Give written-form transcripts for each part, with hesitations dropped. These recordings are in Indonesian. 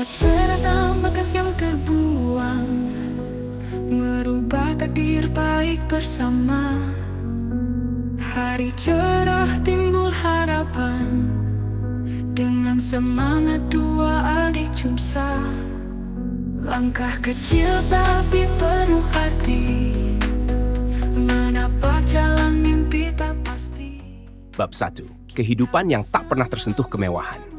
Lewat seratang bekas yang terbuang, merubah takdir baik bersama. Hari cerah timbul harapan, dengan semangat dua adik jumsa. Langkah kecil tapi penuh arti, menapak jalan mimpi tak pasti. Bab 1. Kehidupan yang tak pernah tersentuh kemewahan.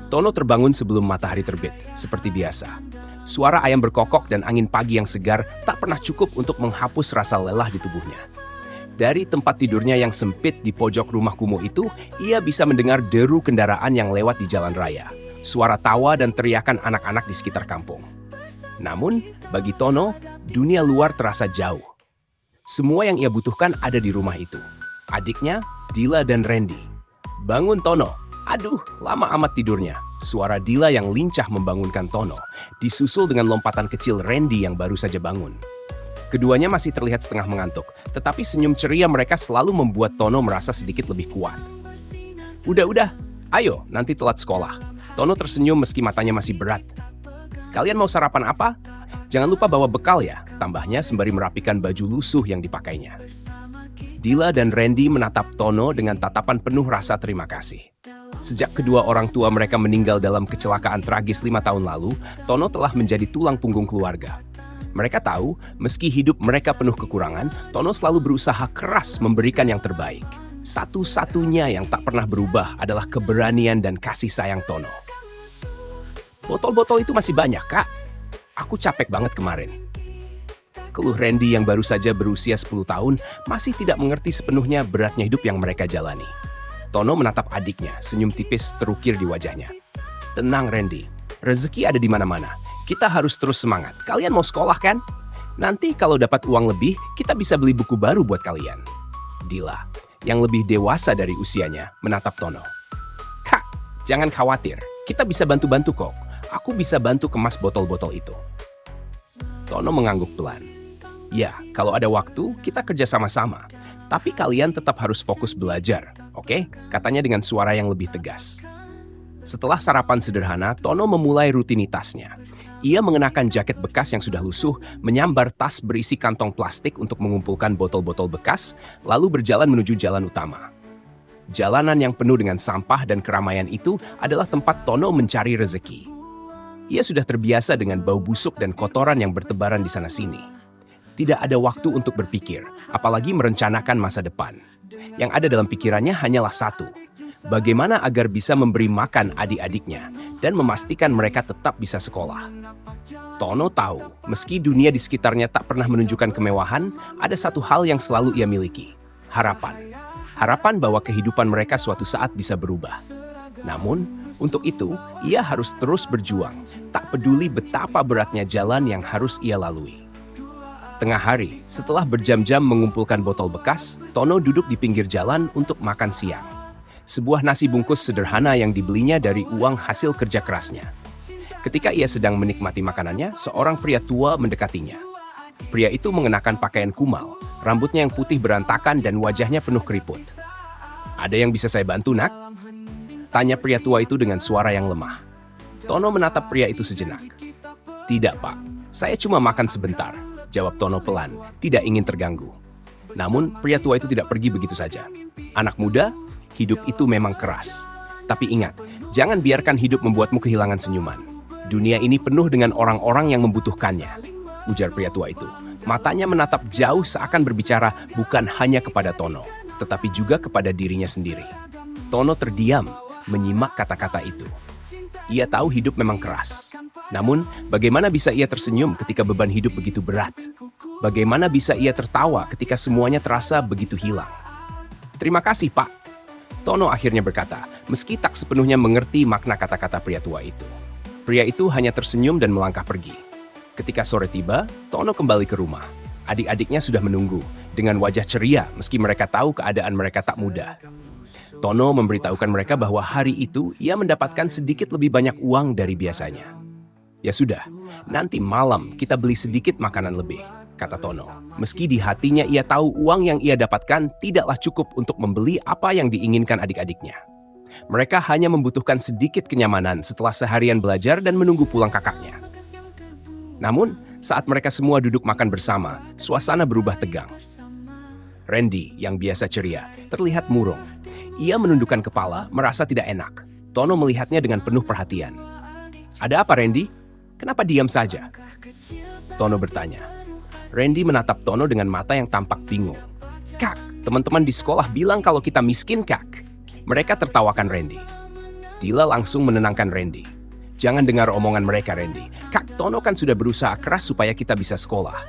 Tono terbangun sebelum matahari terbit, seperti biasa. Suara ayam berkokok dan angin pagi yang segar tak pernah cukup untuk menghapus rasa lelah di tubuhnya. Dari tempat tidurnya yang sempit di pojok rumah kumuh itu, ia bisa mendengar deru kendaraan yang lewat di jalan raya, suara tawa dan teriakan anak-anak di sekitar kampung. Namun, bagi Tono, dunia luar terasa jauh. Semua yang ia butuhkan ada di rumah itu. Adiknya, Dila dan Randy. Bangun Tono. Aduh, lama amat tidurnya. Suara Dila yang lincah membangunkan Tono, disusul dengan lompatan kecil Randy yang baru saja bangun. Keduanya masih terlihat setengah mengantuk, tetapi senyum ceria mereka selalu membuat Tono merasa sedikit lebih kuat. Udah, ayo, nanti telat sekolah. Tono tersenyum meski matanya masih berat. Kalian mau sarapan apa? Jangan lupa bawa bekal ya, tambahnya sembari merapikan baju lusuh yang dipakainya. Dila dan Randy menatap Tono dengan tatapan penuh rasa terima kasih. Sejak kedua orang tua mereka meninggal dalam kecelakaan tragis 5 tahun lalu, Tono telah menjadi tulang punggung keluarga. Mereka tahu, meski hidup mereka penuh kekurangan, Tono selalu berusaha keras memberikan yang terbaik. Satu-satunya yang tak pernah berubah adalah keberanian dan kasih sayang Tono. Botol-botol itu masih banyak, Kak. Aku capek banget kemarin. Keluh Randy yang baru saja berusia 10 tahun masih tidak mengerti sepenuhnya beratnya hidup yang mereka jalani. Tono menatap adiknya, senyum tipis terukir di wajahnya. Tenang Randy, rezeki ada di mana-mana. Kita harus terus semangat. Kalian mau sekolah kan? Nanti kalau dapat uang lebih, kita bisa beli buku baru buat kalian. Dila, yang lebih dewasa dari usianya, menatap Tono. Kak, jangan khawatir. Kita bisa bantu-bantu kok. Aku bisa bantu kemas botol-botol itu. Tono mengangguk pelan. Ya, kalau ada waktu, kita kerja sama-sama. Tapi kalian tetap harus fokus belajar, oke? Katanya dengan suara yang lebih tegas. Setelah sarapan sederhana, Tono memulai rutinitasnya. Ia mengenakan jaket bekas yang sudah lusuh, menyambar tas berisi kantong plastik untuk mengumpulkan botol-botol bekas, lalu berjalan menuju jalan utama. Jalanan yang penuh dengan sampah dan keramaian itu adalah tempat Tono mencari rezeki. Ia sudah terbiasa dengan bau busuk dan kotoran yang bertebaran di sana-sini. Tidak ada waktu untuk berpikir, apalagi merencanakan masa depan. Yang ada dalam pikirannya hanyalah satu, bagaimana agar bisa memberi makan adik-adiknya dan memastikan mereka tetap bisa sekolah. Tono tahu, meski dunia di sekitarnya tak pernah menunjukkan kemewahan, ada satu hal yang selalu ia miliki, harapan. Harapan bahwa kehidupan mereka suatu saat bisa berubah. Namun, untuk itu, ia harus terus berjuang, tak peduli betapa beratnya jalan yang harus ia lalui. Tengah hari, setelah berjam-jam mengumpulkan botol bekas, Tono duduk di pinggir jalan untuk makan siang. Sebuah nasi bungkus sederhana yang dibelinya dari uang hasil kerja kerasnya. Ketika ia sedang menikmati makanannya, seorang pria tua mendekatinya. Pria itu mengenakan pakaian kumal, rambutnya yang putih berantakan dan wajahnya penuh keriput. Ada yang bisa saya bantu, nak? Tanya pria tua itu dengan suara yang lemah. Tono menatap pria itu sejenak. Tidak, Pak. Saya cuma makan sebentar. Jawab Tono pelan, tidak ingin terganggu. Namun, pria tua itu tidak pergi begitu saja. Anak muda, hidup itu memang keras. Tapi ingat, jangan biarkan hidup membuatmu kehilangan senyuman. Dunia ini penuh dengan orang-orang yang membutuhkannya. Ujar pria tua itu. Matanya menatap jauh seakan berbicara bukan hanya kepada Tono, tetapi juga kepada dirinya sendiri. Tono terdiam, menyimak kata-kata itu. Ia tahu hidup memang keras. Namun, bagaimana bisa ia tersenyum ketika beban hidup begitu berat? Bagaimana bisa ia tertawa ketika semuanya terasa begitu hilang? Terima kasih, Pak. Tono akhirnya berkata, meski tak sepenuhnya mengerti makna kata-kata pria tua itu. Pria itu hanya tersenyum dan melangkah pergi. Ketika sore tiba, Tono kembali ke rumah. Adik-adiknya sudah menunggu, dengan wajah ceria meski mereka tahu keadaan mereka tak mudah. Tono memberitahukan mereka bahwa hari itu ia mendapatkan sedikit lebih banyak uang dari biasanya. Ya sudah, nanti malam kita beli sedikit makanan lebih, kata Tono. Meski di hatinya ia tahu uang yang ia dapatkan tidaklah cukup untuk membeli apa yang diinginkan adik-adiknya. Mereka hanya membutuhkan sedikit kenyamanan setelah seharian belajar dan menunggu pulang kakaknya. Namun, saat mereka semua duduk makan bersama, suasana berubah tegang. Randy, yang biasa ceria, terlihat murung. Ia menundukkan kepala, merasa tidak enak. Tono melihatnya dengan penuh perhatian. "Ada apa, Randy? Kenapa diam saja?" Tono bertanya. Randy menatap Tono dengan mata yang tampak bingung. "Kak, teman-teman di sekolah bilang kalau kita miskin, Kak." Mereka tertawakan Randy. Dila langsung menenangkan Randy. "Jangan dengar omongan mereka, Randy. Kak, Tono kan sudah berusaha keras supaya kita bisa sekolah."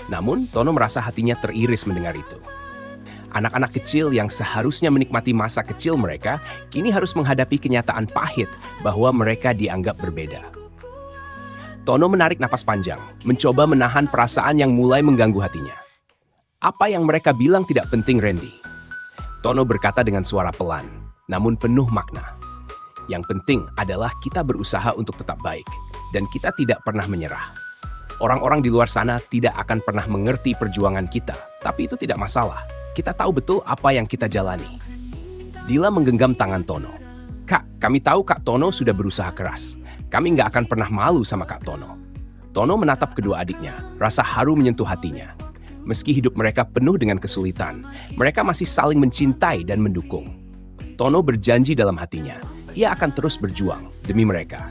Namun, Tono merasa hatinya teriris mendengar itu. Anak-anak kecil yang seharusnya menikmati masa kecil mereka, kini harus menghadapi kenyataan pahit bahwa mereka dianggap berbeda. Tono menarik napas panjang, mencoba menahan perasaan yang mulai mengganggu hatinya. "Apa yang mereka bilang tidak penting, Randy." Tono berkata dengan suara pelan, namun penuh makna. "Yang penting adalah kita berusaha untuk tetap baik, dan kita tidak pernah menyerah. Orang-orang di luar sana tidak akan pernah mengerti perjuangan kita, tapi itu tidak masalah. Kita tahu betul apa yang kita jalani." Dila menggenggam tangan Tono. "Kak, kami tahu Kak Tono sudah berusaha keras. Kami nggak akan pernah malu sama Kak Tono." Tono menatap kedua adiknya, rasa haru menyentuh hatinya. Meski hidup mereka penuh dengan kesulitan, mereka masih saling mencintai dan mendukung. Tono berjanji dalam hatinya, ia akan terus berjuang demi mereka.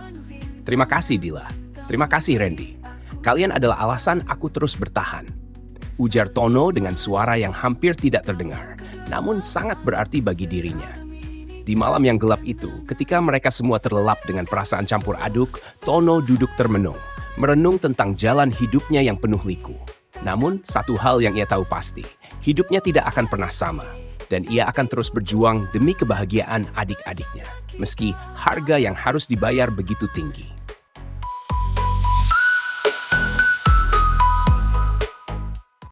"Terima kasih, Dila. Terima kasih, Randy. Kalian adalah alasan aku terus bertahan," ujar Tono dengan suara yang hampir tidak terdengar, namun sangat berarti bagi dirinya. Di malam yang gelap itu, ketika mereka semua terlelap dengan perasaan campur aduk, Tono duduk termenung, merenung tentang jalan hidupnya yang penuh liku. Namun, satu hal yang ia tahu pasti, hidupnya tidak akan pernah sama, dan ia akan terus berjuang demi kebahagiaan adik-adiknya, meski harga yang harus dibayar begitu tinggi.